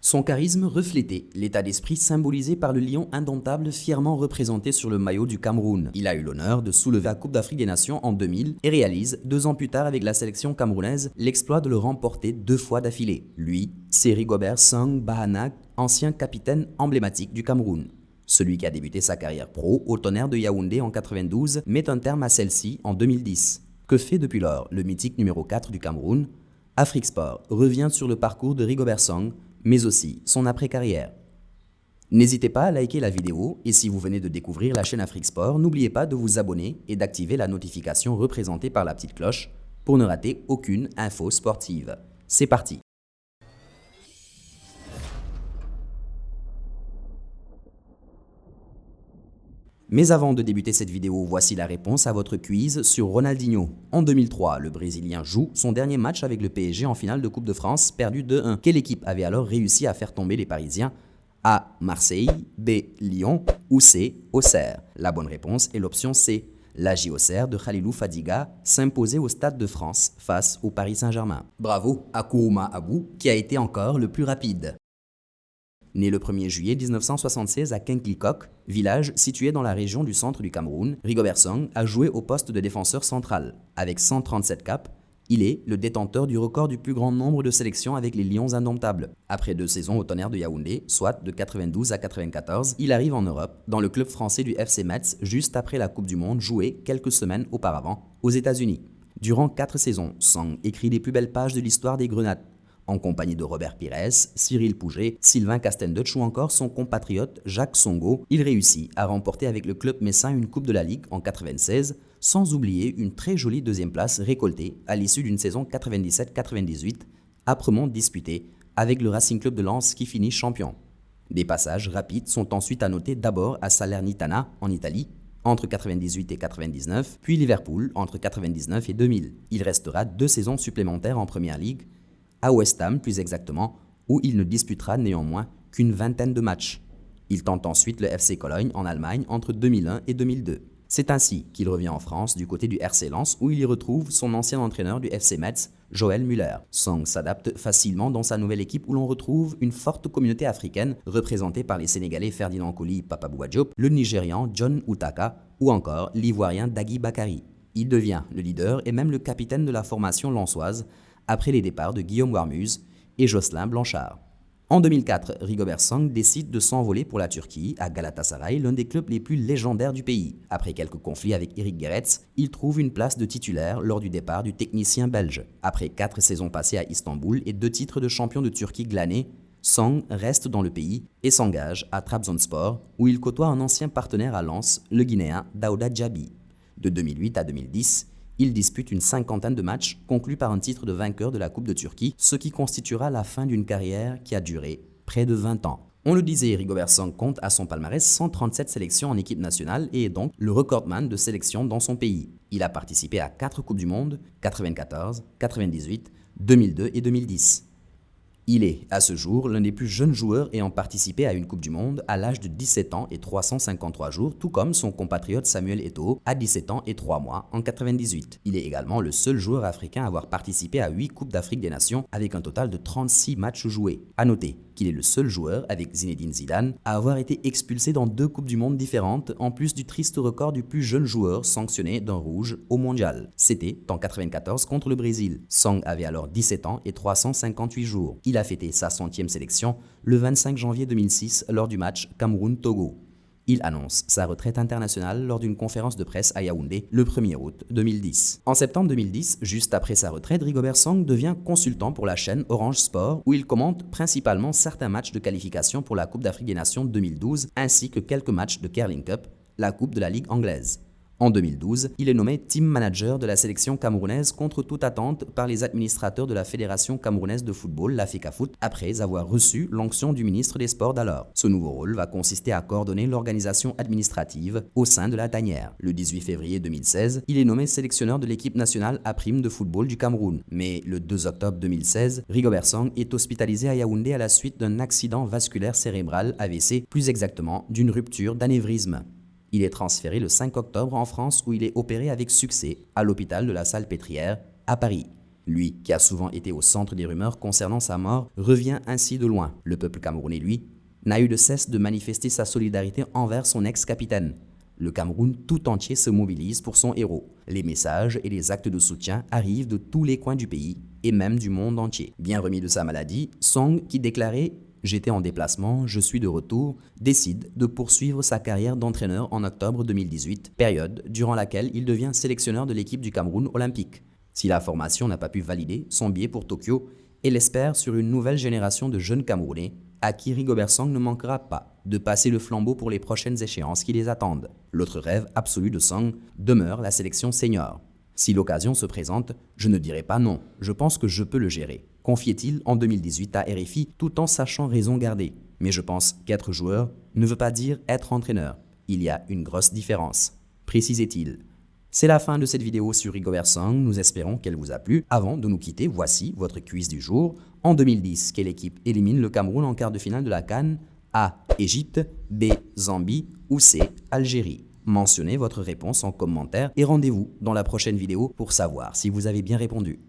Son charisme reflétait l'état d'esprit symbolisé par le lion indomptable fièrement représenté sur le maillot du Cameroun. Il a eu l'honneur de soulever la Coupe d'Afrique des Nations en 2000 et réalise, 2 ans plus tard avec la sélection camerounaise, l'exploit de le remporter 2 fois d'affilée. Lui, c'est Rigobert Song Bahana, ancien capitaine emblématique du Cameroun. Celui qui a débuté sa carrière pro au Tonnerre de Yaoundé en 92 met un terme à celle-ci en 2010. Que fait depuis lors le mythique numéro 4 du Cameroun? Afrique Sport revient sur le parcours de Rigobert Song, mais aussi son après-carrière. N'hésitez pas à liker la vidéo et si vous venez de découvrir la chaîne Afrique Sport, n'oubliez pas de vous abonner et d'activer la notification représentée par la petite cloche pour ne rater aucune info sportive. C'est parti! Mais avant de débuter cette vidéo, voici la réponse à votre quiz sur Ronaldinho. En 2003, le Brésilien joue son dernier match avec le PSG en finale de Coupe de France, perdu 2-1. Quelle équipe avait alors réussi à faire tomber les Parisiens? A. Marseille, B. Lyon ou C. Auxerre? La bonne réponse est l'option C. L'AJ Auxerre de Khalilou Fadiga s'imposait au Stade de France face au Paris Saint-Germain. Bravo à Kourouma Abou qui a été encore le plus rapide. Né le 1er juillet 1976 à Kinklikok, village situé dans la région du centre du Cameroun, Rigobert Song a joué au poste de défenseur central. Avec 137 caps, il est le détenteur du record du plus grand nombre de sélections avec les Lions indomptables. Après 2 saisons au Tonnerre de Yaoundé, soit de 92 à 94, il arrive en Europe, dans le club français du FC Metz, juste après la Coupe du Monde jouée quelques semaines auparavant aux États-Unis. Durant 4 saisons, Song écrit les plus belles pages de l'histoire des Grenades, en compagnie de Robert Pires, Cyril Pouget, Sylvain Castendutch ou encore son compatriote Jacques Songo, il réussit à remporter avec le club messin une Coupe de la Ligue en 96, sans oublier une très jolie 2e place récoltée à l'issue d'une saison 97-98, âprement disputée avec le Racing Club de Lens qui finit champion. Des passages rapides sont ensuite à noter d'abord à Salernitana en Italie, entre 98 et 99, puis Liverpool entre 99 et 2000. Il restera 2 saisons supplémentaires en Première Ligue, à West Ham plus exactement, où il ne disputera néanmoins qu'une vingtaine de matchs. Il tente ensuite le FC Cologne en Allemagne entre 2001 et 2002. C'est ainsi qu'il revient en France du côté du RC Lens où il y retrouve son ancien entraîneur du FC Metz, Joël Muller. Song s'adapte facilement dans sa nouvelle équipe où l'on retrouve une forte communauté africaine représentée par les Sénégalais Ferdinand Coly Papa Bouba Diop, le Nigérian John Utaka ou encore l'Ivoirien Dagui Bakary. Il devient le leader et même le capitaine de la formation lensoise après les départs de Guillaume Warmuz et Jocelyn Blanchard. En 2004, Rigobert Song décide de s'envoler pour la Turquie, à Galatasaray, l'un des clubs les plus légendaires du pays. Après quelques conflits avec Eric Gerets, il trouve une place de titulaire lors du départ du technicien belge. Après 4 saisons passées à Istanbul et 2 titres de champion de Turquie glanés, Song reste dans le pays et s'engage à Trabzonspor, où il côtoie un ancien partenaire à Lens, le Guinéen Daouda Djabi. De 2008 à 2010, il dispute une 50aine de matchs, conclus par un titre de vainqueur de la Coupe de Turquie, ce qui constituera la fin d'une carrière qui a duré près de 20 ans. On le disait, Rigobert Song compte à son palmarès 137 sélections en équipe nationale et est donc le recordman de sélections dans son pays. Il a participé à 4 Coupes du Monde, 94, 98, 2002 et 2010. Il est, à ce jour, l'un des plus jeunes joueurs ayant participé à une Coupe du Monde à l'âge de 17 ans et 353 jours, tout comme son compatriote Samuel Eto'o à 17 ans et 3 mois en 98. Il est également le seul joueur africain à avoir participé à 8 Coupes d'Afrique des Nations avec un total de 36 matchs joués. À noter qu'il est le seul joueur, avec Zinedine Zidane, à avoir été expulsé dans 2 Coupes du Monde différentes, en plus du triste record du plus jeune joueur sanctionné d'un rouge au mondial. C'était en 94 contre le Brésil. Song avait alors 17 ans et 358 jours. Il a fêté sa 100e sélection le 25 janvier 2006 lors du match Cameroun-Togo. Il annonce sa retraite internationale lors d'une conférence de presse à Yaoundé le 1er août 2010. En septembre 2010, juste après sa retraite, Rigobert Song devient consultant pour la chaîne Orange Sport où il commente principalement certains matchs de qualification pour la Coupe d'Afrique des Nations 2012 ainsi que quelques matchs de Carling Cup, la Coupe de la Ligue anglaise. En 2012, il est nommé team manager de la sélection camerounaise contre toute attente par les administrateurs de la Fédération camerounaise de football, la FECAFOOT, après avoir reçu l'onction du ministre des Sports d'alors. Ce nouveau rôle va consister à coordonner l'organisation administrative au sein de la tanière. Le 18 février 2016, il est nommé sélectionneur de l'équipe nationale A' de football du Cameroun. Mais le 2 octobre 2016, Rigobert Song est hospitalisé à Yaoundé à la suite d'un accident vasculaire cérébral AVC, plus exactement d'une rupture d'anévrisme. Il est transféré le 5 octobre en France où il est opéré avec succès à l'hôpital de la Salpêtrière à Paris. Lui, qui a souvent été au centre des rumeurs concernant sa mort, revient ainsi de loin. Le peuple camerounais, lui, n'a eu de cesse de manifester sa solidarité envers son ex-capitaine. Le Cameroun tout entier se mobilise pour son héros. Les messages et les actes de soutien arrivent de tous les coins du pays et même du monde entier. Bien remis de sa maladie, Song, qui déclarait « J'étais en déplacement, je suis de retour », décide de poursuivre sa carrière d'entraîneur en octobre 2018, période durant laquelle il devient sélectionneur de l'équipe du Cameroun olympique. Si la formation n'a pas pu valider son billet pour Tokyo, elle espère sur une nouvelle génération de jeunes Camerounais à qui Rigobert Song ne manquera pas de passer le flambeau pour les prochaines échéances qui les attendent. L'autre rêve absolu de Song demeure la sélection senior. Si l'occasion se présente, je ne dirai pas non, je pense que je peux le gérer, confiait-il en 2018 à RFI tout en sachant raison garder. Mais je pense qu'être joueur ne veut pas dire être entraîneur. Il y a une grosse différence, précisait-il. C'est la fin de cette vidéo sur Rigobert Song, nous espérons qu'elle vous a plu. Avant de nous quitter, voici votre quiz du jour. En 2010, quelle équipe élimine le Cameroun en quart de finale de la CAN? A. Égypte, B. Zambie ou C. Algérie? Mentionnez votre réponse en commentaire et rendez-vous dans la prochaine vidéo pour savoir si vous avez bien répondu.